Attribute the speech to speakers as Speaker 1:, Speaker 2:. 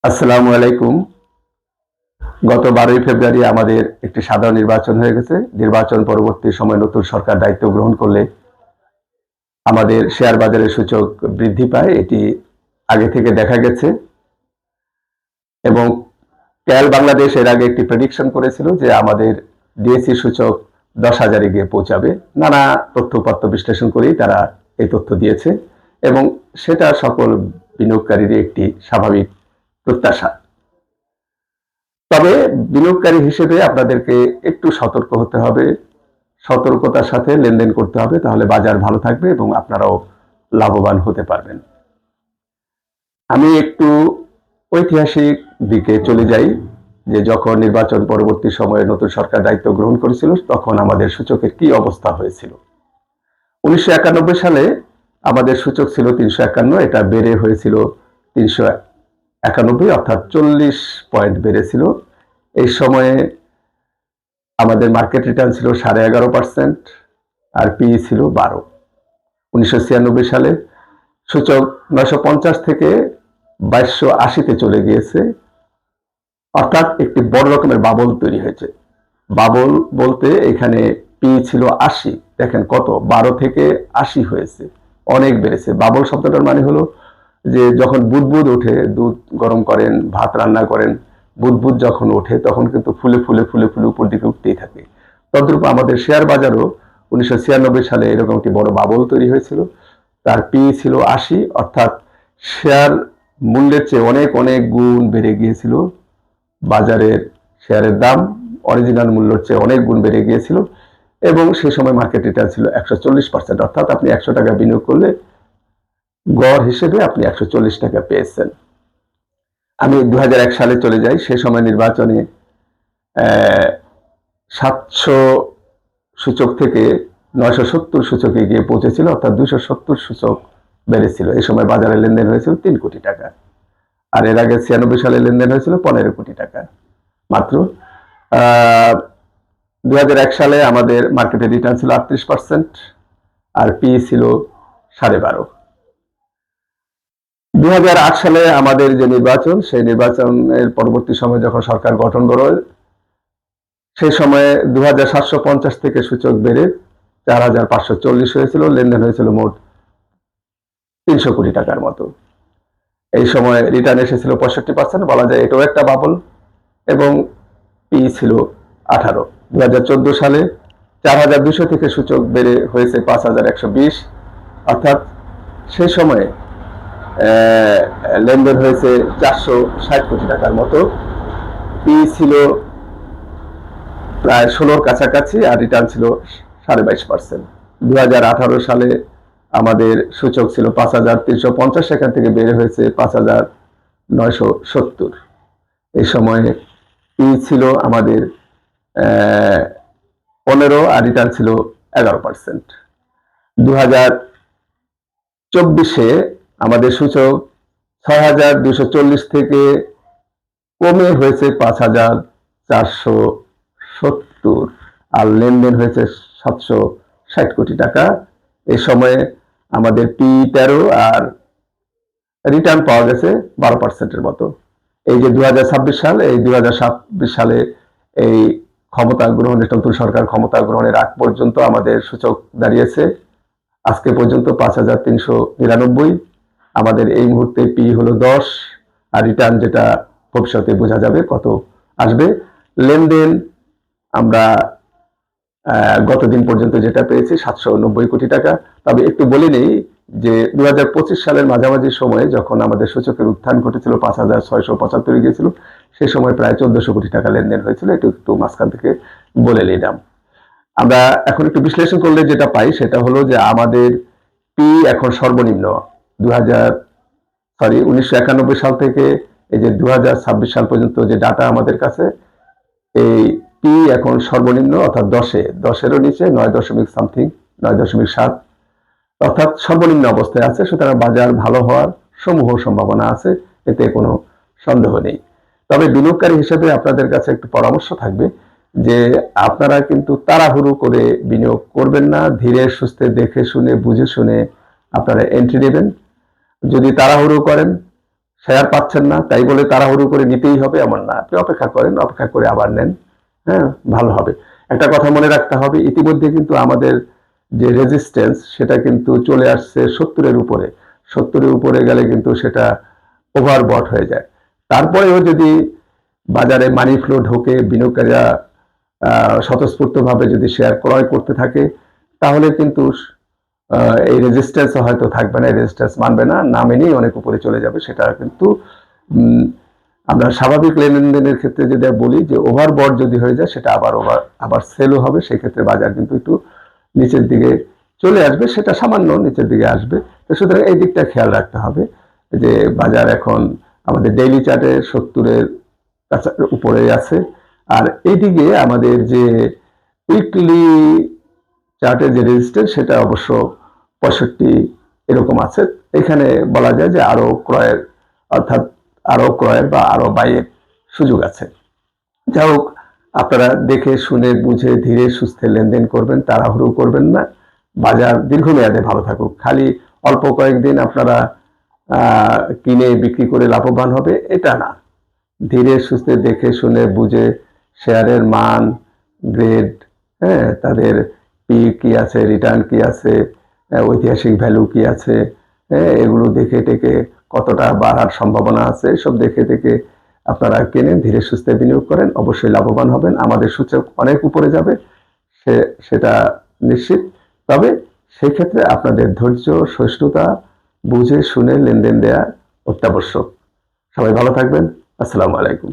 Speaker 1: আসসালামু আলাইকুম। গত 12ই ফেব্রুয়ারি আমাদের একটি সাধারণ নির্বাচন হয়ে গেছে। নির্বাচন পরবর্তী সময়ে নতুন সরকার দায়িত্ব গ্রহণ করলে আমাদের শেয়ার বাজারের সূচক বৃদ্ধি পায়। এটি আগে থেকে দেখা গেছে এবং ক্যাল বাংলাদেশ এর আগে একটি প্রেডিকশন করেছিল যে আমাদের ডিএসই সূচক 10,000-এ গিয়ে পৌঁছাবে। নানা তথ্য-উপাত্ত বিশ্লেষণ করেই তারা এই তথ্য দিয়েছে এবং সেটা সকল বিনিয়োগকারীরই একটি স্বাভাবিক প্রত্যাশা। তবে বিনিয়োগকারী হিসেবে আপনাদেরকে একটু সতর্ক হতে হবে, সতর্কতার সাথে লেনদেন করতে হবে, তাহলে বাজার ভালো থাকবে এবং আপনারাও লাভবান হতে পারবেন। আমি একটু ঐতিহাসিক দিকে চলে যাই যে যখন নির্বাচন পরবর্তী সময়ে নতুন সরকার দায়িত্ব গ্রহণ করেছিল তখন আমাদের সূচকের কি অবস্থা হয়েছিল। 1991 সালে আমাদের সূচক ছিল 351, এটা বেড়ে হয়েছিল 391, অর্থাৎ 40 পয়েন্ট বেড়েছিল। এই সময়ে আমাদের মার্কেট রিটার্ন ছিল 11.5% আর পি ছিল 12। 1996 সালে সূচক 950 থেকে 2280-তে চলে গিয়েছে, অর্থাৎ একটি বড় রকমের বাবল তৈরি হয়েছে। বাবল বলতে এখানে পি ছিল 80, দেখেন কত, 12 থেকে 80 হয়েছে, অনেক বেড়েছে। বাবল শব্দটার মানে হলো যে যখন বুদবুদ ওঠে, দুধ গরম করেন, ভাত রান্না করেন, বুদবুদ যখন ওঠে তখন কিন্তু ফুলে ফুলে ফুলে ফুলে উপর দিকে উঠতেই থাকে। তদ্রূপ আমাদের শেয়ার বাজারও 1996 সালে এরকম একটি বড় বাবল তৈরি হয়েছিল। তার পি ছিল 80, অর্থাৎ শেয়ার মূল্যের চেয়ে অনেক অনেক গুণ বেড়ে গিয়েছিল। বাজারের শেয়ারের দাম অরিজিনাল মূল্যের চেয়ে অনেক গুণ বেড়ে গিয়েছিল এবং সেই সময় মার্কেট রিটার্ন ছিল 140%, অর্থাৎ আপনি 100 টাকা বিনিয়োগ করলে গড় হিসেবে আপনি 140 টাকা পেয়েছেন। আমি 2001 সালে চলে যাই। সে সময় নির্বাচনে 700 সূচক থেকে 970 সূচকে গিয়ে পৌঁছেছিল, অর্থাৎ 270 সূচক বেড়েছিল। এই সময় বাজারে লেনদেন হয়েছিল 3 কোটি টাকা, আর এর আগে 96 সালে লেনদেন হয়েছিল 15 কোটি টাকা মাত্র। 2001 সালে আমাদের মার্কেটে রিটার্ন ছিল 38% আর পি ছিল 12.5। 2008 সালে আমাদের যে নির্বাচন, সেই নির্বাচনের পরবর্তী সময় যখন সরকার গঠন করা হয়, সেই সময়ে 2750 থেকে সূচক বেড়ে 4540 হয়েছিল, লেনদেন হয়েছিল মোট 300 কোটি টাকার মতো। এই সময় রিটার্ন এসেছিল 65%, বলা যায় এটাও একটা বাবল, এবং পি ছিল 18। 2014 সালে 4200 থেকে সূচক বেড়ে হয়েছে 5120, অর্থাৎ সেই সময়ে লেনদেন হয়েছে 460 কোটি টাকার মতো। পি ছিল প্রায় 16-র কাছাকাছি আর রিটার্ন ছিল 22.5%। 2018 সালে আমাদের সূচক ছিল 5350, সেখান থেকে বেড়ে হয়েছে 5970। এই সময়ে পি ছিল আমাদের 15 আর রিটার্ন ছিল 11%। 2024-এ আমাদের সূচক 6240 থেকে কমে হয়েছে 5470 আর লেনদেন হয়েছে 760 কোটি টাকা। এই সময়ে আমাদের পি 13 আর রিটার্ন পাওয়া গেছে 12%-এর মতো। এই যে 2026 সাল, এই 2026 সালে এই ক্ষমতা গ্রহণের, নতুন সরকার ক্ষমতা গ্রহণের আগ পর্যন্ত আমাদের সূচক দাঁড়িয়েছে আজকে পর্যন্ত 5399। আমাদের এই মুহূর্তে পি হলো 10 আর রিটার্ন যেটা ভবিষ্যতে বোঝা যাবে কত আসবে। লেনদেন আমরা গতদিন পর্যন্ত যেটা পেয়েছি 790 কোটি টাকা। তবে একটু বলে নেই যে 2025 সালের মাঝামাঝি সময়ে যখন আমাদের সূচকের উত্থান ঘটেছিল, 5675 গিয়েছিল, সেই সময় প্রায় 1400 কোটি টাকা লেনদেন হয়েছিল। একটু মাঝখান থেকে বলে নিলাম। আমরা এখন একটু বিশ্লেষণ করলে যেটা পাই সেটা হলো যে আমাদের পি এখন সর্বনিম্ন 1991 সাল থেকে এই যে 2026 সাল পর্যন্ত যে ডাটা আমাদের কাছে, এই পি এখন সর্বনিম্ন, অর্থাৎ 10-এরও নিচে 9.something, 9.7, অর্থাৎ সর্বনিম্ন অবস্থায় আছে। সুতরাং বাজার ভালো হওয়ার সমূহ সম্ভাবনা আছে, এতে কোনো সন্দেহ নেই। তবে বিনিয়োগকারী হিসেবে আপনাদের কাছে একটু পরামর্শ থাকবে যে আপনারা কিন্তু তাড়াহুড়ো করে বিনিয়োগ করবেন না, ধীরে সুস্থে দেখে শুনে বুঝে শুনে আপনারা এন্ট্রি নেবেন। যদি তাড়াহুড়ো করেন শেয়ার পাচ্ছেন না তাই বলে তাড়াহুড়ো করে নিতেই হবে এমন না, আপনি অপেক্ষা করেন, অপেক্ষা করে আবার নেন, হ্যাঁ, ভালো হবে। একটা কথা মনে রাখতে হবে, ইতিমধ্যে কিন্তু আমাদের যে রেজিস্ট্যান্স সেটা কিন্তু চলে আসছে 70-এর উপরে। 70-এর উপরে গেলে কিন্তু সেটা ওভারবট হয়ে যায়। তারপরেও যদি বাজারে মানি ফ্লো ঢোকে, বিনিয়োগকারীরা স্বতঃস্ফূর্তভাবে যদি শেয়ার ক্রয় করতে থাকে, তাহলে কিন্তু এই রেজিস্ট্যান্স হয়তো থাকবে না, রেজিস্ট্যান্স মানবে না, না মেনেই অনেক উপরে চলে যাবে। সেটা কিন্তু আমরা স্বাভাবিক লেনদেনের ক্ষেত্রে যদি বলি যে ওভারবট যদি হয়ে যায়, সেটা আবার সেলও হবে, সেক্ষেত্রে বাজার কিন্তু একটু নিচের দিকে চলে আসবে, সেটা সামান্য নিচের দিকে আসবে। তো সুতরাং এই দিকটা খেয়াল রাখতে হবে যে বাজার এখন আমাদের ডেইলি চার্টে 70-এর উপরে আছে, আর এইদিকে আমাদের যে উইকলি চার্টের যে রেজিস্ট্যান্স সেটা অবশ্য 65 এরকম আছে। এখানে বলা যায় যে আরো ক্রয়ের, অর্থাৎ আরো ক্রয়ের বা আরো বাইয়ের সুযোগ আছে। যা হোক, আপনারা দেখে শুনে বুঝে ধীরে সুস্থে লেনদেন করবেন, তাড়াহুড়ো করবেন না। বাজার দীর্ঘমেয়াদে ভালো থাকুক। খালি অল্প কয়েকদিন আপনারা কিনে বিক্রি করে লাভবান হবে এটা না, ধীরে সুস্থে দেখে শুনে বুঝে শেয়ারের মান, গ্রেড, হ্যাঁ, তাদের পি কি আছে, রিটার্ন কি আছে, ঐতিহাসিক ভ্যালু কি আছে, হ্যাঁ, এগুলো দেখে টেকে কতটা বাড়ার সম্ভাবনা আছে, সব দেখে দেখে আপনারা কেনেন, ধীরে সুস্থে বিনিয়োগ করেন, অবশ্যই লাভবান হবেন। আমাদের সূচক অনেক উপরে যাবে, সেটা নিশ্চিত। তবে সেক্ষেত্রে আপনাদের ধৈর্য, সহিষ্ণুতা, বুঝে শুনে লেনদেন দেওয়া অত্যাবশ্যক। সবাই ভালো থাকবেন। আসসালামু আলাইকুম।